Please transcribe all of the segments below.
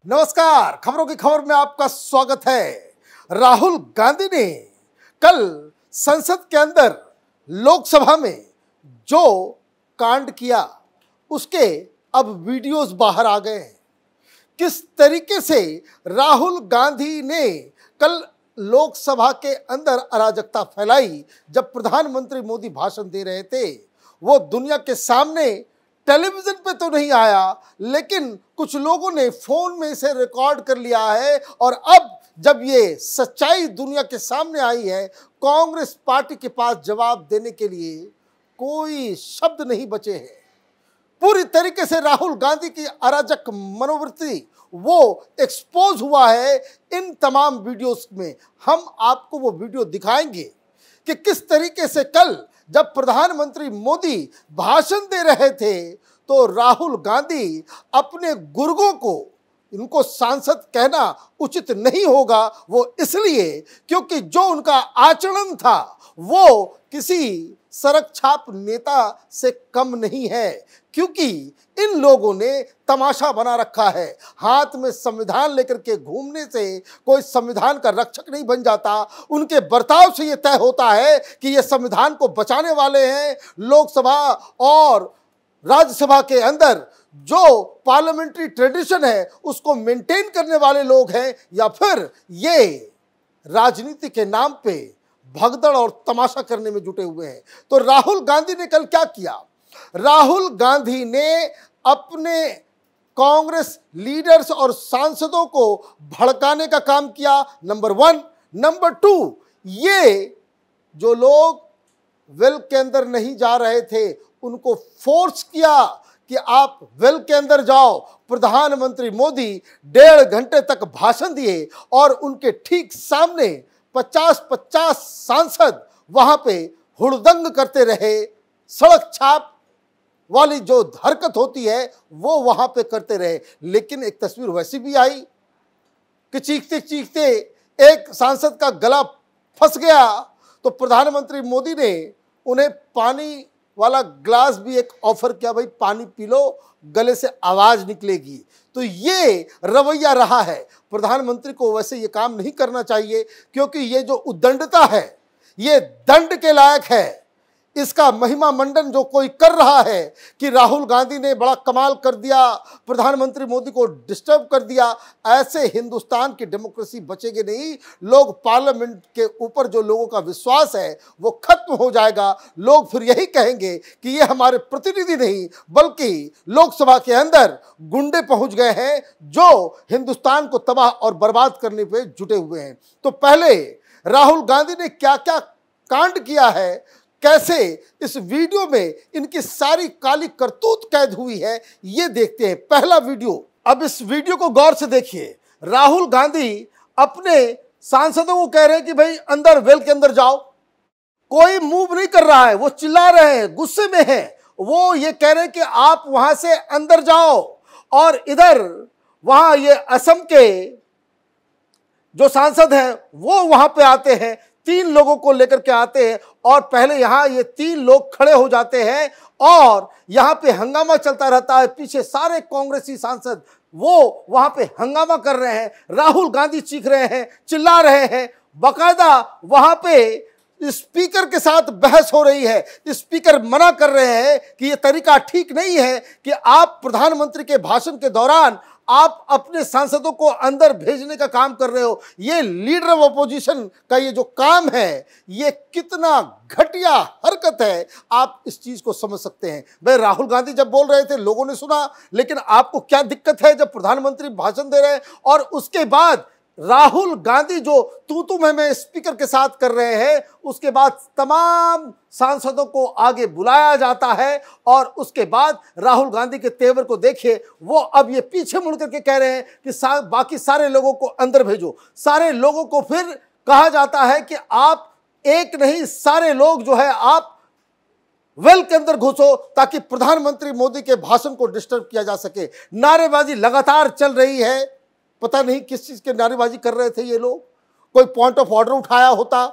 नमस्कार, खबरों की खबर में आपका स्वागत है। राहुल गांधी ने कल संसद के अंदर लोकसभा में जो कांड किया उसके अब वीडियोस बाहर आ गए हैं। किस तरीके से राहुल गांधी ने कल लोकसभा के अंदर अराजकता फैलाई जब प्रधानमंत्री मोदी भाषण दे रहे थे। वो दुनिया के सामने टेलीविजन पे तो नहीं आया, लेकिन कुछ लोगों ने फोन में इसे रिकॉर्ड कर लिया है और अब जब ये सच्चाई दुनिया के सामने आई है, कांग्रेस पार्टी के पास जवाब देने के लिए कोई शब्द नहीं बचे हैं। पूरी तरीके से राहुल गांधी की अराजक मनोवृत्ति वो एक्सपोज हुआ है इन तमाम वीडियोस में। हम आपको वो वीडियो दिखाएंगे कि किस तरीके से कल जब प्रधानमंत्री मोदी भाषण दे रहे थे तो राहुल गांधी अपने गुर्गों को, इनको सांसद कहना उचित नहीं होगा, वो इसलिए क्योंकि जो उनका आचरण था वो किसी सड़क छाप नेता से कम नहीं है, क्योंकि इन लोगों ने तमाशा बना रखा है। हाथ में संविधान लेकर के घूमने से कोई संविधान का रक्षक नहीं बन जाता। उनके बर्ताव से यह तय होता है कि ये संविधान को बचाने वाले हैं। लोकसभा और राज्यसभा के अंदर जो पार्लियामेंट्री ट्रेडिशन है उसको मेंटेन करने वाले लोग हैं, या फिर ये राजनीति के नाम पे भगदड़ और तमाशा करने में जुटे हुए हैं। तो राहुल गांधी ने कल क्या किया? राहुल गांधी ने अपने कांग्रेस लीडर्स और सांसदों को भड़काने का काम किया, नंबर 1। नंबर 2, ये जो लोग वेल के अंदर नहीं जा रहे थे उनको फोर्स किया कि आप वेल के अंदर जाओ। प्रधानमंत्री मोदी 1.5 घंटे तक भाषण दिए और उनके ठीक सामने 50-50 सांसद वहां पे हुड़दंग करते रहे। सड़क छाप वाली जो हरकत होती है वो वहां पे करते रहे। लेकिन एक तस्वीर वैसी भी आई कि चीखते चीखते एक सांसद का गला फंस गया तो प्रधानमंत्री मोदी ने उन्हें पानी वाला ग्लास भी एक ऑफर किया, भाई पानी पी लो, गले से आवाज निकलेगी। तो ये रवैया रहा है। प्रधानमंत्री को वैसे ये काम नहीं करना चाहिए, क्योंकि ये जो उद्दंडता है ये दंड के लायक है। इसका महिमा मंडन जो कोई कर रहा है कि राहुल गांधी ने बड़ा कमाल कर दिया, प्रधानमंत्री मोदी को डिस्टर्ब कर दिया, ऐसे हिंदुस्तान की डेमोक्रेसी बचेगी नहीं। लोग पार्लियामेंट के ऊपर जो लोगों का विश्वास है वो खत्म हो जाएगा। लोग फिर यही कहेंगे कि ये हमारे प्रतिनिधि नहीं बल्कि लोकसभा के अंदर गुंडे पहुंच गए हैं जो हिंदुस्तान को तबाह और बर्बाद करने पे जुटे हुए हैं। तो पहले राहुल गांधी ने क्या क्या कांड किया है, कैसे इस वीडियो में इनकी सारी काली करतूत कैद हुई है, ये देखते हैं। पहला वीडियो, अब इस वीडियो को गौर से देखिए। राहुल गांधी अपने सांसदों को कह रहे हैं कि भाई अंदर, वेल के अंदर जाओ। कोई मूव नहीं कर रहा है, वो चिल्ला रहे हैं, गुस्से में हैं। वो ये कह रहे हैं कि आप वहां से अंदर जाओ, और इधर वहां ये असम के जो सांसद हैं वो वहां पे आते हैं, 3 लोगों को लेकर के आते हैं, और पहले यहां ये 3 लोग खड़े हो जाते हैं और यहां पे हंगामा चलता रहता है। पीछे सारे कांग्रेसी सांसद वो वहां पे हंगामा कर रहे हैं, राहुल गांधी चीख रहे हैं, चिल्ला रहे हैं। बाकायदा वहां पे स्पीकर के साथ बहस हो रही है। स्पीकर मना कर रहे हैं कि यह तरीका ठीक नहीं है कि आप प्रधानमंत्री के भाषण के दौरान आप अपने सांसदों को अंदर भेजने का काम कर रहे हो। ये लीडर ऑफ अपोजिशन का ये जो काम है ये कितना घटिया हरकत है, आप इस चीज को समझ सकते हैं। भाई राहुल गांधी जब बोल रहे थे लोगों ने सुना, लेकिन आपको क्या दिक्कत है जब प्रधानमंत्री भाषण दे रहे हैं और उसके बाद राहुल गांधी जो तू मैं स्पीकर के साथ कर रहे हैं, उसके बाद तमाम सांसदों को आगे बुलाया जाता है और उसके बाद राहुल गांधी के तेवर को देखिए। वो अब ये पीछे मुड़ करके कह रहे हैं कि बाकी सारे लोगों को अंदर भेजो। सारे लोगों को फिर कहा जाता है कि आप एक नहीं, सारे लोग जो है आप वेल के अंदर घुसो ताकि प्रधानमंत्री मोदी के भाषण को डिस्टर्ब किया जा सके। नारेबाजी लगातार चल रही है। पता नहीं किस चीज के नारेबाजी कर रहे थे ये लोग। कोई पॉइंट ऑफ ऑर्डर उठाया होता,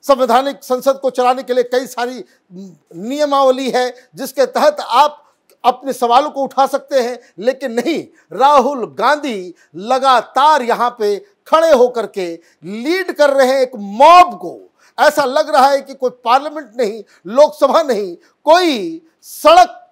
संवैधानिक संसद को चलाने के लिए कई सारी नियमावली है जिसके तहत आप अपने सवालों को उठा सकते हैं, लेकिन नहीं, राहुल गांधी लगातार यहां पे खड़े होकर के लीड कर रहे हैं एक मॉब को। ऐसा लग रहा है कि कोई पार्लियामेंट नहीं, लोकसभा नहीं, कोई सड़क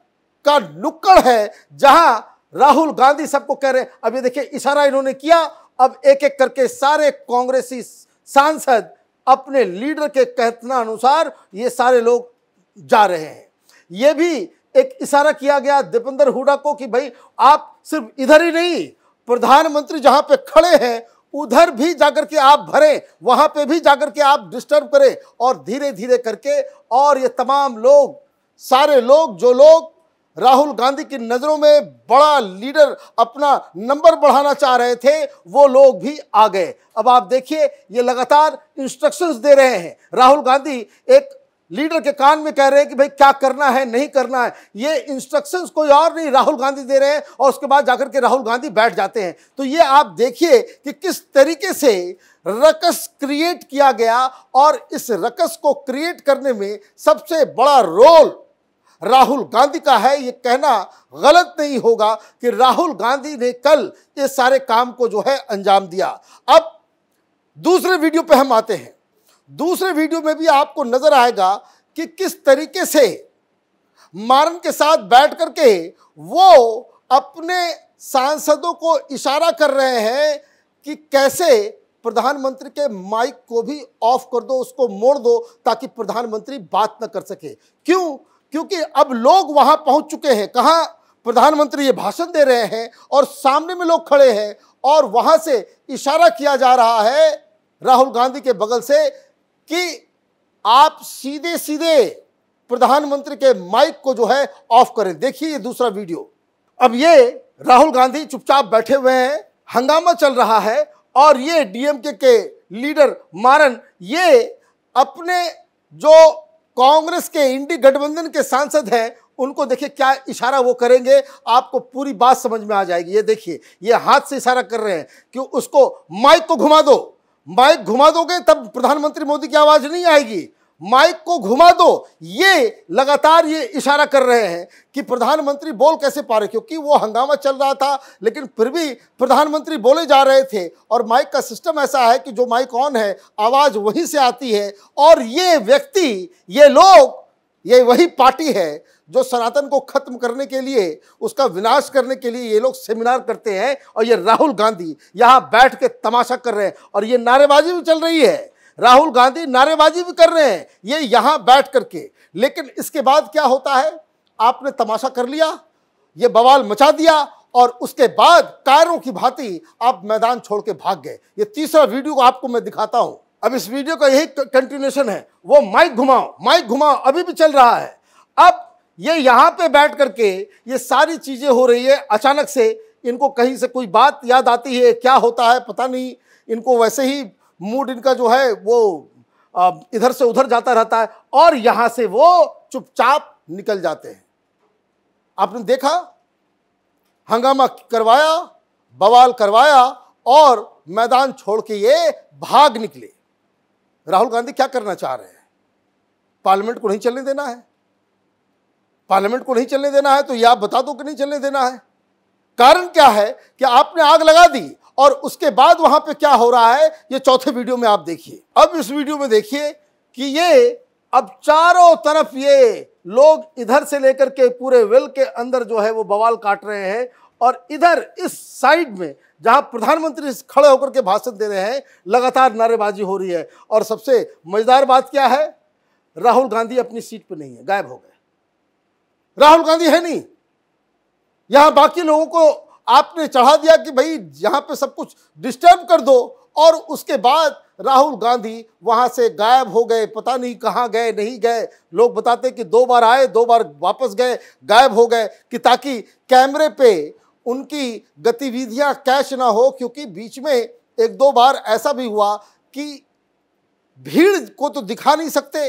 का नुक्कड़ है जहां राहुल गांधी सबको कह रहे हैं। अब ये देखिए, इशारा इन्होंने किया, अब एक एक करके सारे कांग्रेसी सांसद अपने लीडर के कहनानुसार ये सारे लोग जा रहे हैं। ये भी एक इशारा किया गया दीपेंद्र हुड्डा को कि भाई आप सिर्फ इधर ही नहीं, प्रधानमंत्री जहां पे खड़े हैं उधर भी जाकर के आप भरें, वहां पे भी जाकर के आप डिस्टर्ब करें, और धीरे धीरे करके और ये तमाम लोग, सारे लोग जो लोग राहुल गांधी की नजरों में बड़ा लीडर अपना नंबर बढ़ाना चाह रहे थे, वो लोग भी आ गए। अब आप देखिए, ये लगातार इंस्ट्रक्शंस दे रहे हैं। राहुल गांधी एक लीडर के कान में कह रहे हैं कि भाई क्या करना है, नहीं करना है। ये इंस्ट्रक्शंस कोई और नहीं, राहुल गांधी दे रहे हैं, और उसके बाद जाकर के राहुल गांधी बैठ जाते हैं। तो ये आप देखिए कि किस तरीके से रकस क्रिएट किया गया, और इस रकस को क्रिएट करने में सबसे बड़ा रोल राहुल गांधी का है। ये कहना गलत नहीं होगा कि राहुल गांधी ने कल ये सारे काम को जो है अंजाम दिया। अब दूसरे वीडियो पे हम आते हैं। दूसरे वीडियो में भी आपको नजर आएगा कि किस तरीके से मारन के साथ बैठ करके वो अपने सांसदों को इशारा कर रहे हैं कि कैसे प्रधानमंत्री के माइक को भी ऑफ कर दो, उसको मोड़ दो, ताकि प्रधानमंत्री बात न कर सके। क्यों? क्योंकि अब लोग वहां पहुंच चुके हैं। कहां? प्रधानमंत्री ये भाषण दे रहे हैं और सामने में लोग खड़े हैं, और वहां से इशारा किया जा रहा है राहुल गांधी के बगल से कि आप सीधे सीधे प्रधानमंत्री के माइक को जो है ऑफ करें। देखिए ये दूसरा वीडियो। अब ये राहुल गांधी चुपचाप बैठे हुए हैं, हंगामा चल रहा है, और ये डीएमके के लीडर मारन, ये अपने जो कांग्रेस के इंडी गठबंधन के सांसद हैं, उनको देखिए क्या इशारा वो करेंगे, आपको पूरी बात समझ में आ जाएगी। ये देखिए, ये हाथ से इशारा कर रहे हैं कि उसको माइक को घुमा दो। माइक घुमा दोगे तब प्रधानमंत्री मोदी की आवाज नहीं आएगी, माइक को घुमा दो। ये लगातार ये इशारा कर रहे हैं कि प्रधानमंत्री बोल कैसे पा रहे, क्योंकि वो हंगामा चल रहा था, लेकिन फिर भी प्रधानमंत्री बोले जा रहे थे। और माइक का सिस्टम ऐसा है कि जो माइक ऑन है आवाज वहीं से आती है। और ये व्यक्ति, ये लोग, ये वही पार्टी है जो सनातन को खत्म करने के लिए, उसका विनाश करने के लिए ये लोग सेमिनार करते हैं, और ये राहुल गांधी यहां बैठ के तमाशा कर रहे हैं, और ये नारेबाजी भी चल रही है। राहुल गांधी नारेबाजी भी कर रहे हैं ये यहां बैठ करके। लेकिन इसके बाद क्या होता है? आपने तमाशा कर लिया, ये बवाल मचा दिया, और उसके बाद कायरों की भांति आप मैदान छोड़ के भाग गए। ये तीसरा वीडियो आपको मैं दिखाता हूं। अब इस वीडियो का यही कंटिन्यूएशन है। वो माइक घुमाओ, माइक घुमाओ अभी भी चल रहा है। अब ये यहां पे बैठ करके ये सारी चीजें हो रही है। अचानक से इनको कहीं से कोई बात याद आती है, क्या होता है पता नहीं, इनको वैसे ही मूड इनका जो है वो इधर से उधर जाता रहता है, और यहां से वो चुपचाप निकल जाते हैं। आपने देखा, हंगामा करवाया, बवाल करवाया, और मैदान छोड़ के ये भाग निकले। राहुल गांधी क्या करना चाह रहे हैं? पार्लियामेंट को नहीं चलने देना है। पार्लियामेंट को नहीं चलने देना है तो ये आप बता दो कि नहीं चलने देना है। कारण क्या है कि आपने आग लगा दी, और उसके बाद वहां पे क्या हो रहा है ये चौथे वीडियो में आप देखिए। अब इस वीडियो में देखिए कि ये अब चारों तरफ ये लोग इधर से लेकर के पूरे वेल के अंदर जो है वो बवाल काट रहे हैं, और इधर इस साइड में जहां प्रधानमंत्री खड़े होकर के भाषण दे रहे हैं लगातार नारेबाजी हो रही है। और सबसे मजेदार बात क्या है? राहुल गांधी अपनी सीट पर नहीं है, गायब हो गए। राहुल गांधी है नहीं यहां। बाकी लोगों को आपने चढ़ा दिया कि भाई यहां पे सब कुछ डिस्टर्ब कर दो, और उसके बाद राहुल गांधी वहां से गायब हो गए। पता नहीं कहां गए, नहीं गए। लोग बताते कि 2 बार आए, 2 बार वापस गए, गायब हो गए, कि ताकि कैमरे पे उनकी गतिविधियां कैच ना हो। क्योंकि बीच में 1-2 बार ऐसा भी हुआ कि भीड़ को तो दिखा नहीं सकते,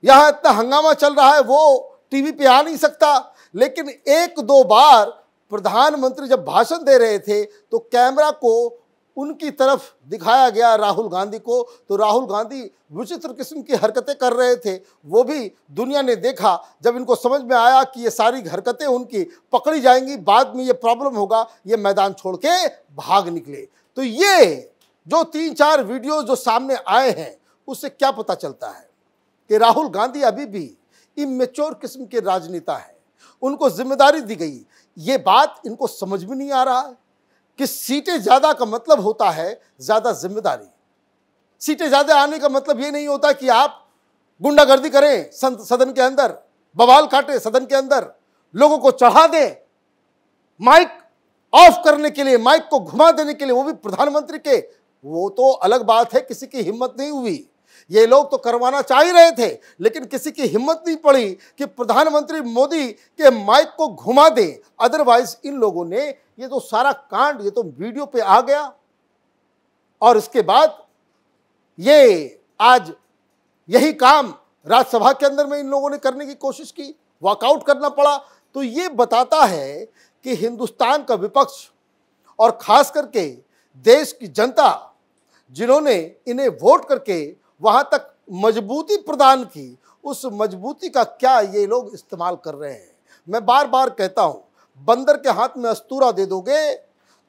यहां इतना हंगामा चल रहा है, वो टीवी पे आ नहीं सकता। लेकिन 1-2 बार प्रधानमंत्री जब भाषण दे रहे थे तो कैमरा को उनकी तरफ दिखाया गया राहुल गांधी को, तो राहुल गांधी विचित्र किस्म की हरकतें कर रहे थे। वो भी दुनिया ने देखा। जब इनको समझ में आया कि ये सारी हरकतें उनकी पकड़ी जाएंगी, बाद में ये प्रॉब्लम होगा, ये मैदान छोड़ के भाग निकले। तो ये जो 3-4 वीडियो जो सामने आए हैं, उससे क्या पता चलता है कि राहुल गांधी अभी भी इमेच्योर किस्म के राजनेता है। उनको जिम्मेदारी दी गई। ये बात इनको समझ में नहीं आ रहा है कि सीटें ज्यादा का मतलब होता है ज्यादा जिम्मेदारी। सीटें ज्यादा आने का मतलब ये नहीं होता कि आप गुंडागर्दी करें सदन के अंदर, बवाल काटे सदन के अंदर, लोगों को चढ़ा दें माइक ऑफ करने के लिए, माइक को घुमा देने के लिए, वो भी प्रधानमंत्री के। वो तो अलग बात है, किसी की हिम्मत नहीं हुई। ये लोग तो करवाना चाह ही रहे थे, लेकिन किसी की हिम्मत नहीं पड़ी कि प्रधानमंत्री मोदी के माइक को घुमा दे। अदरवाइज इन लोगों ने ये तो सारा कांड, ये तो वीडियो पे आ गया। और इसके बाद ये आज यही काम राज्यसभा के अंदर में इन लोगों ने करने की कोशिश की, वॉकआउट करना पड़ा। तो ये बताता है कि हिंदुस्तान का विपक्ष और खास करके देश की जनता, जिन्होंने इन्हें वोट करके वहां तक मजबूती प्रदान की, उस मजबूती का क्या ये लोग इस्तेमाल कर रहे हैं। मैं बार बार कहता हूं, बंदर के हाथ में अस्तूरा दे दोगे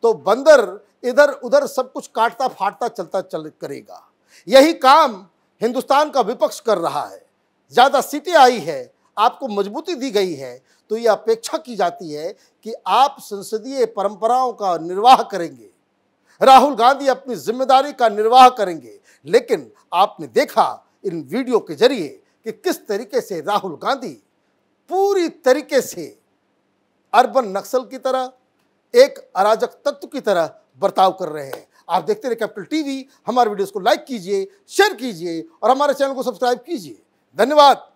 तो बंदर इधर उधर सब कुछ काटता फाटता चलता करेगा। यही काम हिंदुस्तान का विपक्ष कर रहा है। ज्यादा सीटें आई है, आपको मजबूती दी गई है, तो ये अपेक्षा की जाती है कि आप संसदीय परंपराओं का निर्वाह करेंगे, राहुल गांधी अपनी जिम्मेदारी का निर्वाह करेंगे। लेकिन आपने देखा इन वीडियो के जरिए कि किस तरीके से राहुल गांधी पूरी तरीके से अर्बन नक्सल की तरह, एक अराजक तत्व की तरह बर्ताव कर रहे हैं। आप देखते रहे कैपिटल टीवी। हमारे वीडियोस को लाइक कीजिए, शेयर कीजिए और हमारे चैनल को सब्सक्राइब कीजिए। धन्यवाद।